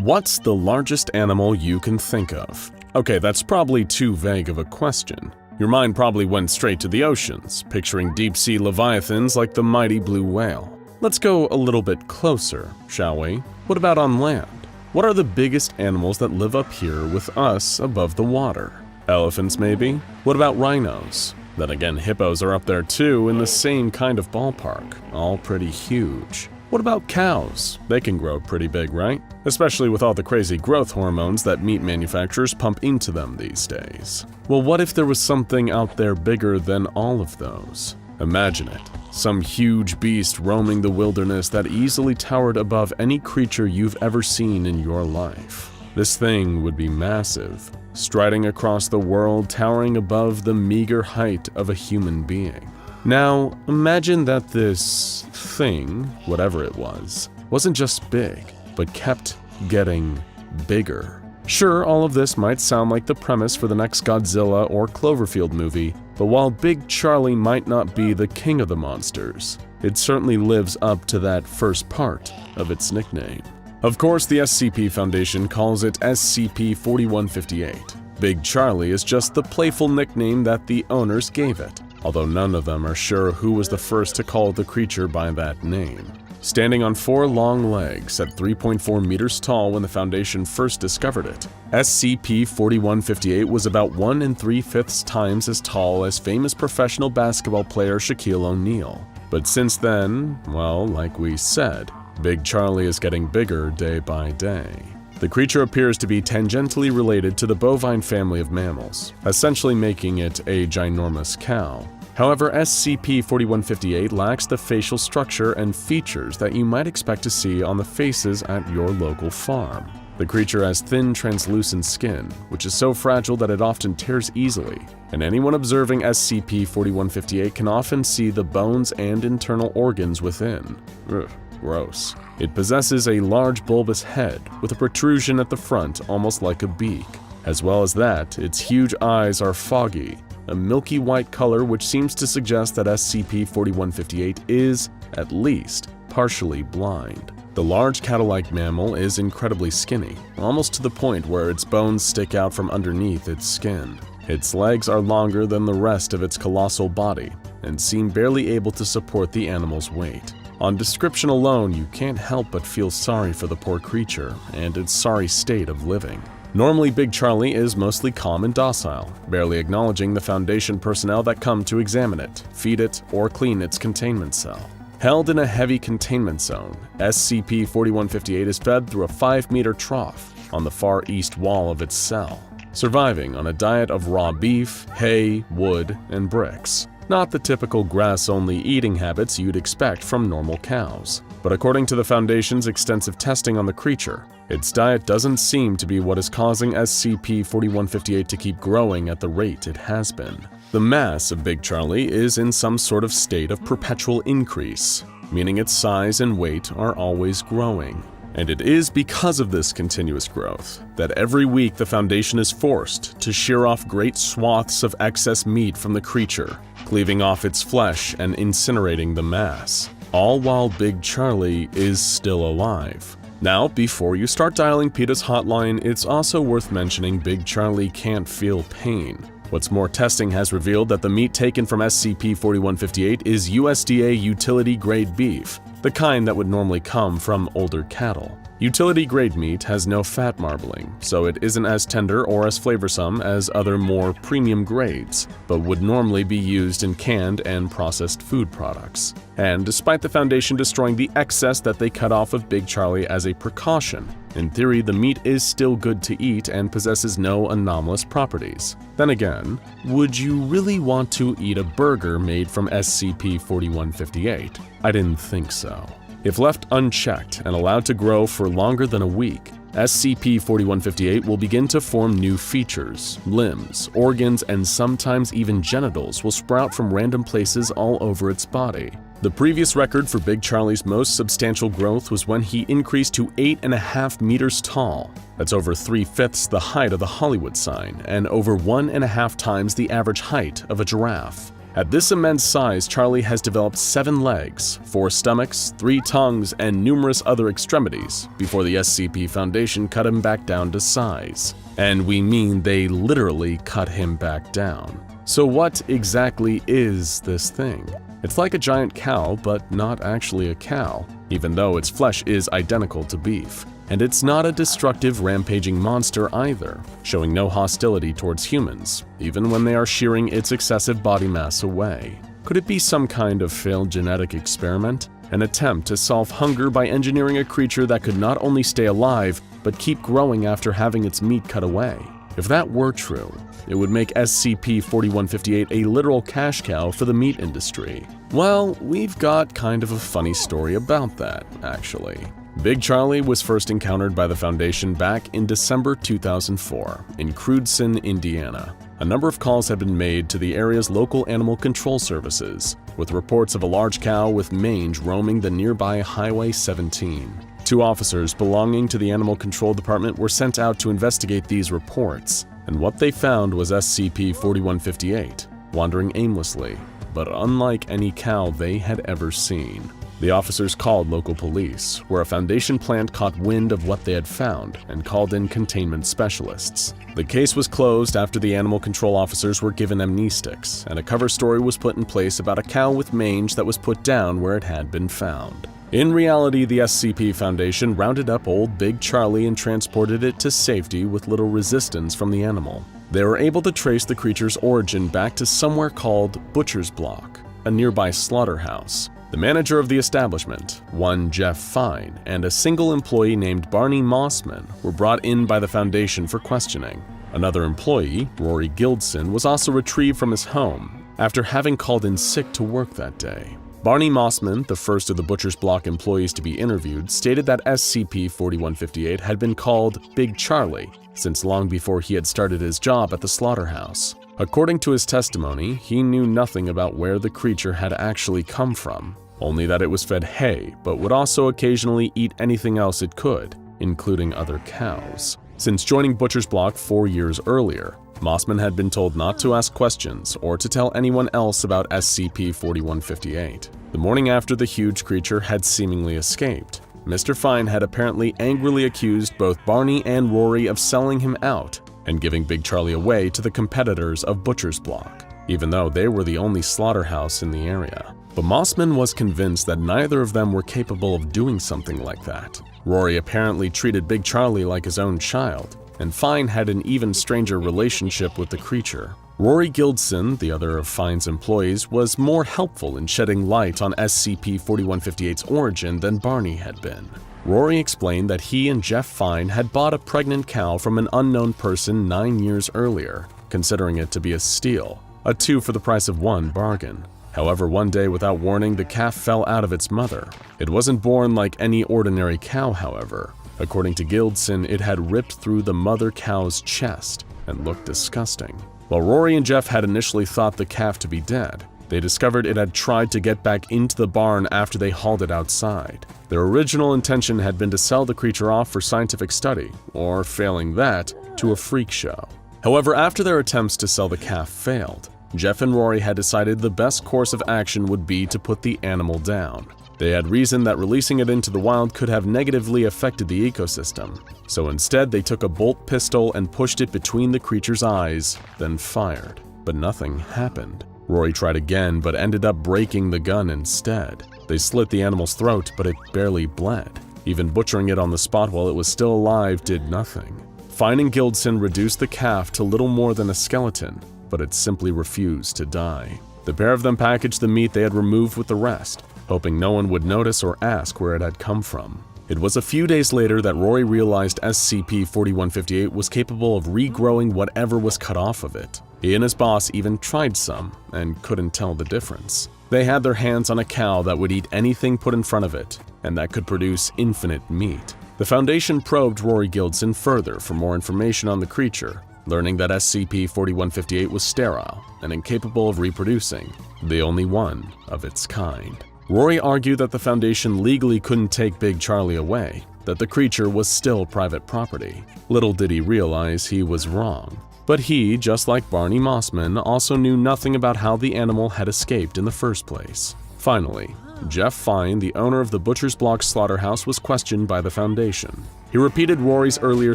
What's the largest animal you can think of? Okay, that's probably too vague of a question. Your mind probably went straight to the oceans, picturing deep-sea leviathans like the mighty blue whale. Let's go a little bit closer, shall we? What about on land? What are the biggest animals that live up here with us above the water? Elephants, maybe? What about rhinos? Then again, hippos are up there too, in the same kind of ballpark, all pretty huge. What about cows? They can grow pretty big, right? Especially with all the crazy growth hormones that meat manufacturers pump into them these days. Well, what if there was something out there bigger than all of those? Imagine it. Some huge beast roaming the wilderness that easily towered above any creature you've ever seen in your life. This thing would be massive, striding across the world, towering above the meager height of a human being. Now, imagine that this thing, whatever it was, wasn't just big, but kept getting bigger. Sure, all of this might sound like the premise for the next Godzilla or Cloverfield movie, but while Big Charlie might not be the king of the monsters, it certainly lives up to that first part of its nickname. Of course, the SCP Foundation calls it SCP-4158. Big Charlie is just the playful nickname that the owners gave it, although none of them are sure who was the first to call the creature by that name. Standing on 4 long legs at 3.4 meters tall when the Foundation first discovered it, SCP-4158 was about 1 3/5 times as tall as famous professional basketball player Shaquille O'Neal. But since then, well, like we said, Big Charlie is getting bigger day by day. The creature appears to be tangentially related to the bovine family of mammals, essentially making it a ginormous cow. However, SCP-4158 lacks the facial structure and features that you might expect to see on the faces at your local farm. The creature has thin, translucent skin, which is so fragile that it often tears easily, and anyone observing SCP-4158 can often see the bones and internal organs within. Ugh, gross. It possesses a large bulbous head with a protrusion at the front almost like a beak. As well as that, its huge eyes are foggy, a milky white color which seems to suggest that SCP-4158 is, at least, partially blind. The large cattle-like mammal is incredibly skinny, almost to the point where its bones stick out from underneath its skin. Its legs are longer than the rest of its colossal body and seem barely able to support the animal's weight. On description alone, you can't help but feel sorry for the poor creature and its sorry state of living. Normally, Big Charlie is mostly calm and docile, barely acknowledging the Foundation personnel that come to examine it, feed it, or clean its containment cell. Held in a heavy containment zone, SCP-4158 is fed through a 5-meter trough on the far east wall of its cell, surviving on a diet of raw beef, hay, wood, and bricks. Not the typical grass-only eating habits you'd expect from normal cows. But according to the Foundation's extensive testing on the creature, its diet doesn't seem to be what is causing SCP-4158 to keep growing at the rate it has been. The mass of Big Charlie is in some sort of state of perpetual increase, meaning its size and weight are always growing. And it is because of this continuous growth that every week the Foundation is forced to shear off great swaths of excess meat from the creature, cleaving off its flesh and incinerating the mass, all while Big Charlie is still alive. Now, before you start dialing PETA's hotline, it's also worth mentioning Big Charlie can't feel pain. What's more, testing has revealed that the meat taken from SCP-4158 is USDA utility-grade beef, the kind that would normally come from older cattle. Utility-grade meat has no fat marbling, so it isn't as tender or as flavorsome as other more premium grades, but would normally be used in canned and processed food products. And despite the Foundation destroying the excess that they cut off of Big Charlie as a precaution, in theory the meat is still good to eat and possesses no anomalous properties. Then again, would you really want to eat a burger made from SCP-4158? I didn't think so. If left unchecked and allowed to grow for longer than a week, SCP-4158 will begin to form new features, limbs, organs, and sometimes even genitals will sprout from random places all over its body. The previous record for Big Charlie's most substantial growth was when he increased to 8.5 meters tall. That's over 3/5 the height of the Hollywood sign and over 1.5 times the average height of a giraffe. At this immense size, Charlie has developed 7 legs, 4 stomachs, 3 tongues, and numerous other extremities before the SCP Foundation cut him back down to size. And we mean they literally cut him back down. So what exactly is this thing? It's like a giant cow, but not actually a cow, even though its flesh is identical to beef. And it's not a destructive, rampaging monster either, showing no hostility towards humans, even when they are shearing its excessive body mass away. Could it be some kind of failed genetic experiment? An attempt to solve hunger by engineering a creature that could not only stay alive, but keep growing after having its meat cut away? If that were true, it would make SCP-4158 a literal cash cow for the meat industry. Well, we've got kind of a funny story about that, actually. Big Charlie was first encountered by the Foundation back in December 2004 in Crewdson, Indiana. A number of calls had been made to the area's local animal control services, with reports of a large cow with mange roaming the nearby Highway 17. 2 officers belonging to the Animal Control Department were sent out to investigate these reports, and what they found was SCP-4158, wandering aimlessly, but unlike any cow they had ever seen. The officers called local police, where a Foundation plant caught wind of what they had found and called in containment specialists. The case was closed after the animal control officers were given amnestics, and a cover story was put in place about a cow with mange that was put down where it had been found. In reality, the SCP Foundation rounded up old Big Charlie and transported it to safety with little resistance from the animal. They were able to trace the creature's origin back to somewhere called Butcher's Block, a nearby slaughterhouse. The manager of the establishment, one Jeff Fine, and a single employee named Barney Mossman were brought in by the Foundation for questioning. Another employee, Rory Gildson, was also retrieved from his home after having called in sick to work that day. Barney Mossman, the first of the Butcher's Block employees to be interviewed, stated that SCP-4158 had been called Big Charlie since long before he had started his job at the slaughterhouse. According to his testimony, he knew nothing about where the creature had actually come from, only that it was fed hay, but would also occasionally eat anything else it could, including other cows. Since joining Butcher's Block 4 years earlier, Mossman had been told not to ask questions or to tell anyone else about SCP-4158. The morning after the huge creature had seemingly escaped, Mr. Fine had apparently angrily accused both Barney and Rory of selling him out and giving Big Charlie away to the competitors of Butcher's Block, even though they were the only slaughterhouse in the area. But Mossman was convinced that neither of them were capable of doing something like that. Rory apparently treated Big Charlie like his own child, and Fine had an even stranger relationship with the creature. Rory Gildson, the other of Fine's employees, was more helpful in shedding light on SCP-4158's origin than Barney had been. Rory explained that he and Jeff Fine had bought a pregnant cow from an unknown person 9 years earlier, considering it to be a steal, a 2 for the price of 1 bargain. However, one day without warning, the calf fell out of its mother. It wasn't born like any ordinary cow, however. According to Gildson, it had ripped through the mother cow's chest and looked disgusting. While Rory and Jeff had initially thought the calf to be dead, they discovered it had tried to get back into the barn after they hauled it outside. Their original intention had been to sell the creature off for scientific study, or failing that, to a freak show. However, after their attempts to sell the calf failed, Jeff and Rory had decided the best course of action would be to put the animal down. They had reasoned that releasing it into the wild could have negatively affected the ecosystem, so instead they took a bolt pistol and pushed it between the creature's eyes, then fired. But nothing happened. Rory tried again, but ended up breaking the gun instead. They slit the animal's throat, but it barely bled. Even butchering it on the spot while it was still alive did nothing. Fine and Gildson reduced the calf to little more than a skeleton, but it simply refused to die. The pair of them packaged the meat they had removed with the rest, hoping no one would notice or ask where it had come from. It was a few days later that Rory realized SCP-4158 was capable of regrowing whatever was cut off of it. He and his boss even tried some, and couldn't tell the difference. They had their hands on a cow that would eat anything put in front of it, and that could produce infinite meat. The Foundation probed Rory Gildson further for more information on the creature, learning that SCP-4158 was sterile and incapable of reproducing, the only one of its kind. Rory argued that the Foundation legally couldn't take Big Charlie away, that the creature was still private property. Little did he realize he was wrong. But he, just like Barney Mossman, also knew nothing about how the animal had escaped in the first place. Finally, Jeff Fine, the owner of the Butcher's Block slaughterhouse, was questioned by the Foundation. He repeated Rory's earlier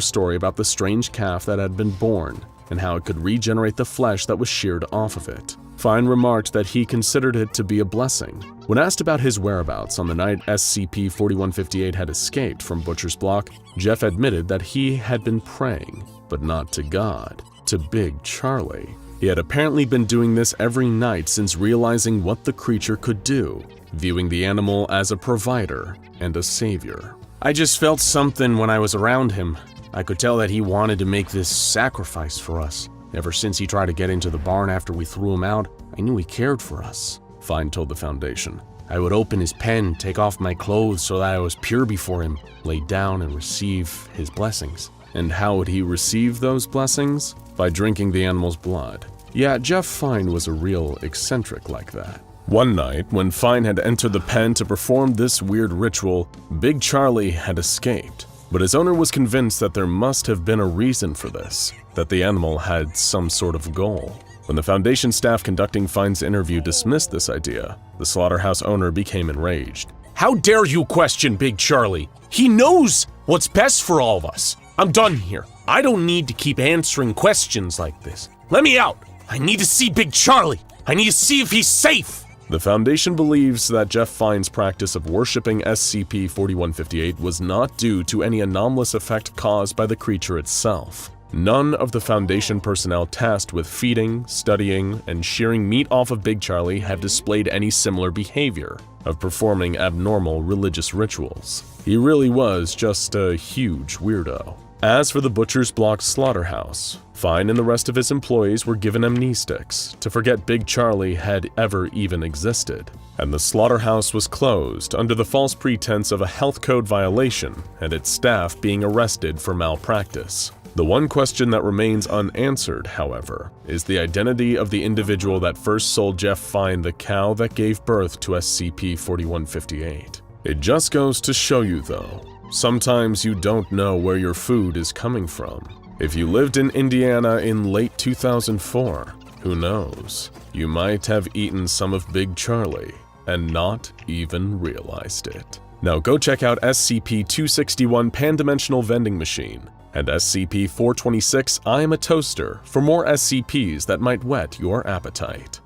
story about the strange calf that had been born and how it could regenerate the flesh that was sheared off of it. Fine remarked that he considered it to be a blessing. When asked about his whereabouts on the night SCP-4158 had escaped from Butcher's Block, Jeff admitted that he had been praying, but not to God, to Big Charlie. He had apparently been doing this every night since realizing what the creature could do, viewing the animal as a provider and a savior. I just felt something when I was around him. I could tell that he wanted to make this sacrifice for us. Ever since he tried to get into the barn after we threw him out, I knew he cared for us, Fine told the Foundation. I would open his pen, take off my clothes so that I was pure before him, lay down and receive his blessings. And how would he receive those blessings? By drinking the animal's blood. Yeah, Jeff Fine was a real eccentric like that. One night, when Fine had entered the pen to perform this weird ritual, Big Charlie had escaped. But his owner was convinced that there must have been a reason for this, that the animal had some sort of goal. When the Foundation staff conducting Fine's interview dismissed this idea, the slaughterhouse owner became enraged. How dare you question Big Charlie? He knows what's best for all of us. I'm done here. I don't need to keep answering questions like this. Let me out. I need to see Big Charlie. I need to see if he's safe. The Foundation believes that Jeff Fine's practice of worshipping SCP-4158 was not due to any anomalous effect caused by the creature itself. None of the Foundation personnel tasked with feeding, studying, and shearing meat off of Big Charlie have displayed any similar behavior of performing abnormal religious rituals. He really was just a huge weirdo. As for the Butcher's Block slaughterhouse, Fine and the rest of his employees were given amnestics to forget Big Charlie had ever even existed, and the slaughterhouse was closed under the false pretense of a health code violation and its staff being arrested for malpractice. The one question that remains unanswered, however, is the identity of the individual that first sold Jeff Fine the cow that gave birth to SCP-4158. It just goes to show you, though, sometimes you don't know where your food is coming from. If you lived in Indiana in late 2004, who knows? You might have eaten some of Big Charlie and not even realized it. Now go check out SCP-261 Pan-Dimensional Vending Machine and SCP-426 I Am a Toaster for more SCPs that might whet your appetite.